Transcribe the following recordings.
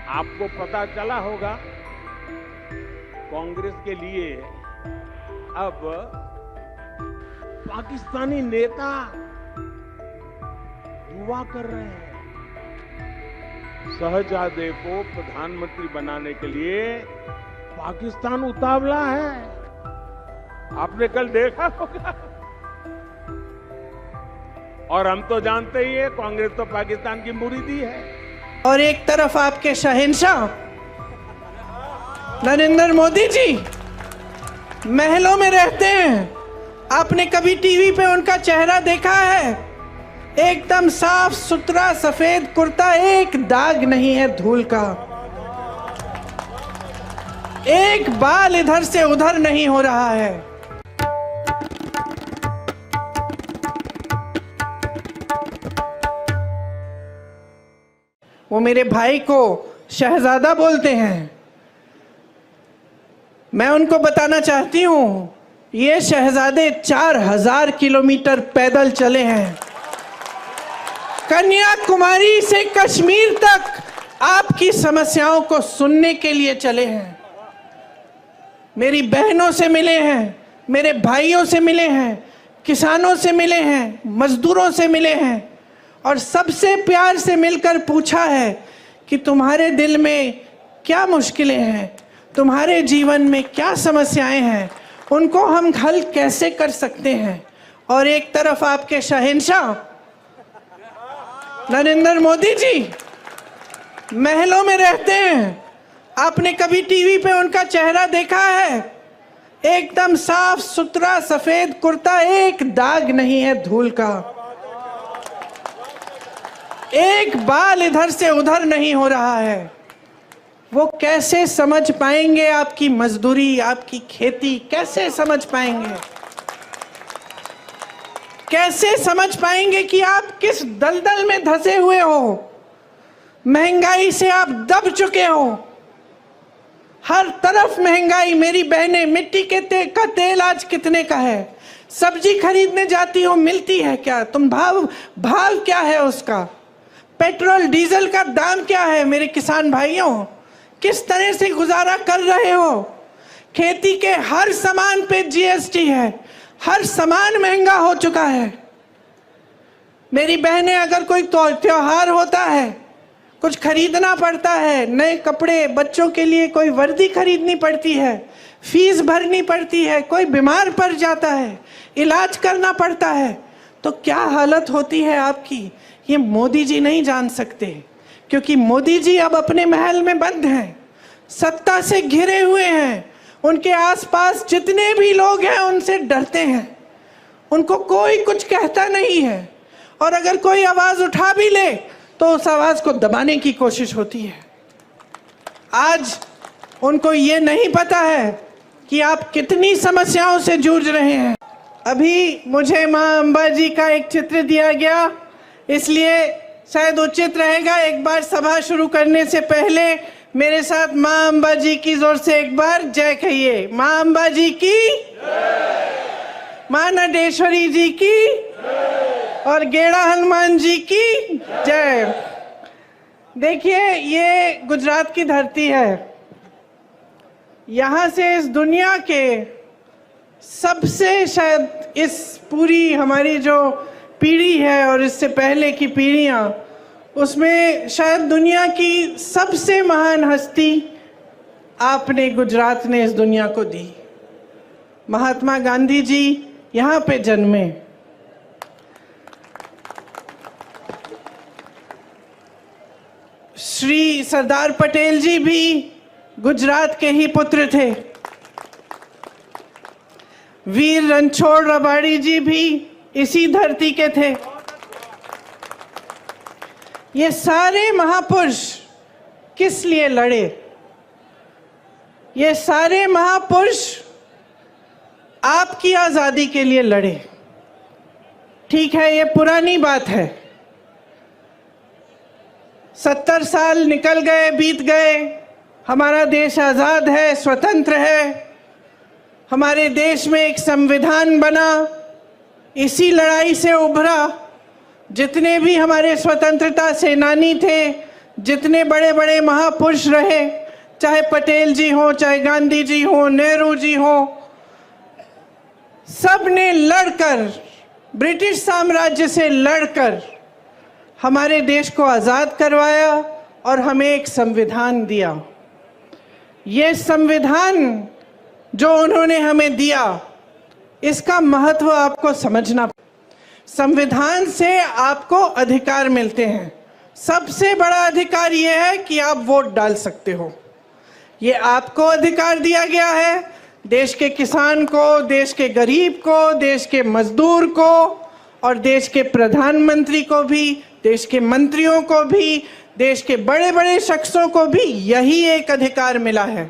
आपको पता चला होगा कांग्रेस के लिए अब पाकिस्तानी नेता दुआ कर रहे हैं। शहजादे को प्रधानमंत्री बनाने के लिए पाकिस्तान उतावला है। आपने कल देखा होगा। और हम तो जानते ही है कांग्रेस तो पाकिस्तान की मुरीदी है। और एक तरफ आपके शहंशाह नरेंद्र मोदी जी महलों में रहते हैं। आपने कभी टीवी पे उनका चेहरा देखा है? एकदम साफ सुथरा सफेद कुर्ता, एक दाग नहीं है धूल का, एक बाल इधर से उधर नहीं हो रहा है। वो मेरे भाई को शहजादा बोलते हैं। मैं उनको बताना चाहती हूं, ये शहजादे 4000 किलोमीटर पैदल चले हैं। कन्याकुमारी से कश्मीर तक आपकी समस्याओं को सुनने के लिए चले हैं। मेरी बहनों से मिले हैं, मेरे भाइयों से मिले हैं, किसानों से मिले हैं, मजदूरों से मिले हैं और सबसे प्यार से मिलकर पूछा है कि तुम्हारे दिल में क्या मुश्किलें हैं, तुम्हारे जीवन में क्या समस्याएं हैं, उनको हम हल कैसे कर सकते हैं। और एक तरफ आपके शहंशाह नरेंद्र मोदी जी महलों में रहते हैं। आपने कभी टीवी पे उनका चेहरा देखा है? एकदम साफ सुथरा सफेद कुर्ता, एक दाग नहीं है धूल का, एक बाल इधर से उधर नहीं हो रहा है। वो कैसे समझ पाएंगे आपकी मजदूरी, आपकी खेती? कैसे समझ पाएंगे? कैसे समझ पाएंगे कि आप किस दलदल में धंसे हुए हो? महंगाई से आप दब चुके हो। हर तरफ महंगाई। मेरी बहनें, मिट्टी के का तेल आज कितने का है? सब्जी खरीदने जाती हो, मिलती है क्या? तुम भाव क्या है उसका? पेट्रोल डीजल का दाम क्या है? मेरे किसान भाइयों, किस तरह से गुजारा कर रहे हो? खेती के हर सामान पे जीएसटी है, हर सामान महंगा हो चुका है। मेरी बहनें, अगर कोई त्योहार होता है, कुछ खरीदना पड़ता है, नए कपड़े, बच्चों के लिए कोई वर्दी खरीदनी पड़ती है, फीस भरनी पड़ती है, कोई बीमार पड़ जाता है, इलाज करना पड़ता है, तो क्या हालत होती है आपकी? ये मोदी जी नहीं जान सकते, क्योंकि मोदी जी अब अपने महल में बंद हैं, सत्ता से घिरे हुए हैं। उनके आसपास जितने भी लोग हैं उनसे डरते हैं, उनको कोई कुछ कहता नहीं है, और अगर कोई आवाज उठा भी ले तो उस आवाज को दबाने की कोशिश होती है। आज उनको ये नहीं पता है कि आप कितनी समस्याओं से जूझ रहे हैं। अभी मुझे माँ अंबा जी का एक चित्र दिया गया, इसलिए शायद उचित रहेगा एक बार सभा शुरू करने से पहले मेरे साथ माँ अंबा जी की जोर से एक बार जय कहिए। माँ अंबा जी की जय, माँ नटेश्वरी जी की जय, और गेड़ा हनुमान जी की जय। देखिए, ये गुजरात की धरती है। यहाँ से इस दुनिया के सबसे, शायद इस पूरी हमारी जो पीढ़ी है और इससे पहले की पीढ़ियाँ, उसमें शायद दुनिया की सबसे महान हस्ती आपने, गुजरात ने इस दुनिया को दी। महात्मा गांधी जी यहाँ पे जन्मे। श्री सरदार पटेल जी भी गुजरात के ही पुत्र थे। वीर रणछोड़ रबाड़ी जी भी इसी धरती के थे। ये सारे महापुरुष किस लिए लड़े? ये सारे महापुरुष आपकी आजादी के लिए लड़े। ठीक है, ये पुरानी बात है। 70 साल निकल गए, बीत गए, हमारा देश आजाद है, स्वतंत्र है। हमारे देश में एक संविधान बना, इसी लड़ाई से उभरा। जितने भी हमारे स्वतंत्रता सेनानी थे, जितने बड़े बड़े महापुरुष रहे, चाहे पटेल जी हो, चाहे गांधी जी हो, नेहरू जी हो, सब ने लड़कर, ब्रिटिश साम्राज्य से लड़कर हमारे देश को आज़ाद करवाया और हमें एक संविधान दिया। ये संविधान जो उन्होंने हमें दिया, इसका महत्व आपको समझना। संविधान से आपको अधिकार मिलते हैं। सबसे बड़ा अधिकार यह है कि आप वोट डाल सकते हो। ये आपको अधिकार दिया गया है, देश के किसान को, देश के गरीब को, देश के मजदूर को और देश के प्रधानमंत्री को भी, देश के मंत्रियों को भी, देश के बड़े बड़े शख्सों को भी यही एक अधिकार मिला है।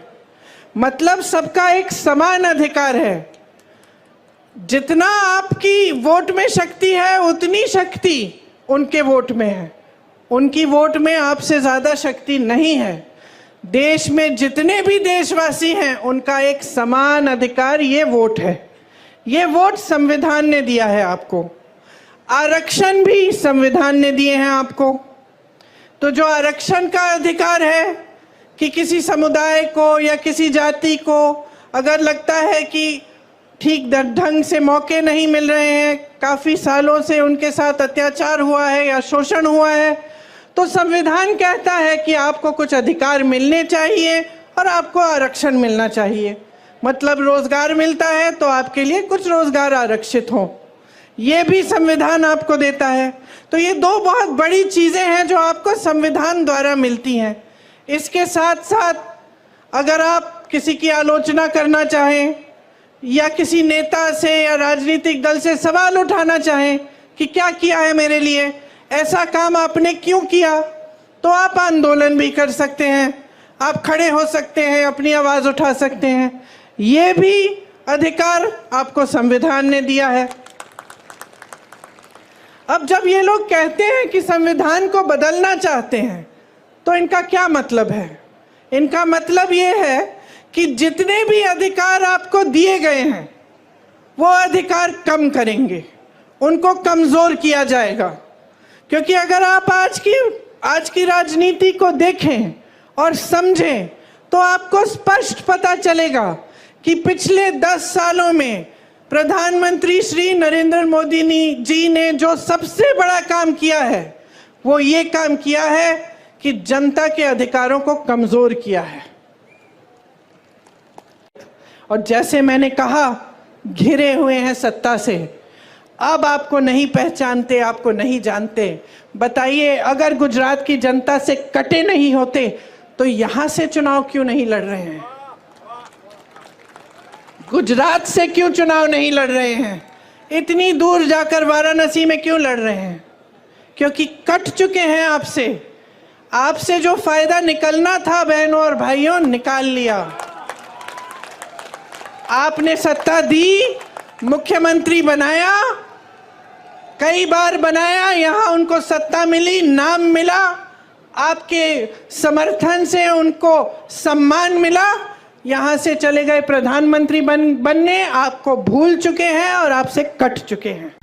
मतलब सबका एक समान अधिकार है। जितना आपकी वोट में शक्ति है, उतनी शक्ति उनके वोट में है। उनकी वोट में आपसे ज़्यादा शक्ति नहीं है। देश में जितने भी देशवासी हैं, उनका एक समान अधिकार ये वोट है। ये वोट संविधान ने दिया है आपको। आरक्षण भी संविधान ने दिए हैं आपको। तो जो आरक्षण का अधिकार है कि किसी समुदाय को या किसी जाति को अगर लगता है कि ठीक ढंग से मौके नहीं मिल रहे हैं, काफ़ी सालों से उनके साथ अत्याचार हुआ है या शोषण हुआ है, तो संविधान कहता है कि आपको कुछ अधिकार मिलने चाहिए और आपको आरक्षण मिलना चाहिए। मतलब रोजगार मिलता है तो आपके लिए कुछ रोजगार आरक्षित हो, ये भी संविधान आपको देता है। तो ये दो बहुत बड़ी चीज़ें हैं जो आपको संविधान द्वारा मिलती हैं। इसके साथ साथ अगर आप किसी की आलोचना करना चाहें या किसी नेता से या राजनीतिक दल से सवाल उठाना चाहें कि क्या किया है मेरे लिए, ऐसा काम आपने क्यों किया, तो आप आंदोलन भी कर सकते हैं, आप खड़े हो सकते हैं, अपनी आवाज़ उठा सकते हैं। ये भी अधिकार आपको संविधान ने दिया है। अब जब ये लोग कहते हैं कि संविधान को बदलना चाहते हैं, तो इनका क्या मतलब है? इनका मतलब ये है कि जितने भी अधिकार आपको दिए गए हैं, वो अधिकार कम करेंगे, उनको कमज़ोर किया जाएगा। क्योंकि अगर आप आज की राजनीति को देखें और समझें, तो आपको स्पष्ट पता चलेगा कि पिछले 10 सालों में प्रधानमंत्री श्री नरेंद्र मोदी जी ने जो सबसे बड़ा काम किया है, वो ये काम किया है कि जनता के अधिकारों को कमज़ोर किया है। और जैसे मैंने कहा, घिरे हुए हैं सत्ता से, अब आपको नहीं पहचानते, आपको नहीं जानते। बताइए, अगर गुजरात की जनता से कटे नहीं होते तो यहां से चुनाव क्यों नहीं लड़ रहे हैं? गुजरात से क्यों चुनाव नहीं लड़ रहे हैं? इतनी दूर जाकर वाराणसी में क्यों लड़ रहे हैं? क्योंकि कट चुके हैं आपसे। आपसे जो फायदा निकलना था बहनों और भाइयों, निकाल लिया। आपने सत्ता दी, मुख्यमंत्री बनाया, कई बार बनाया, यहां उनको सत्ता मिली, नाम मिला, आपके समर्थन से उनको सम्मान मिला। यहां से चले गए प्रधानमंत्री बनने, आपको भूल चुके हैं और आपसे कट चुके हैं।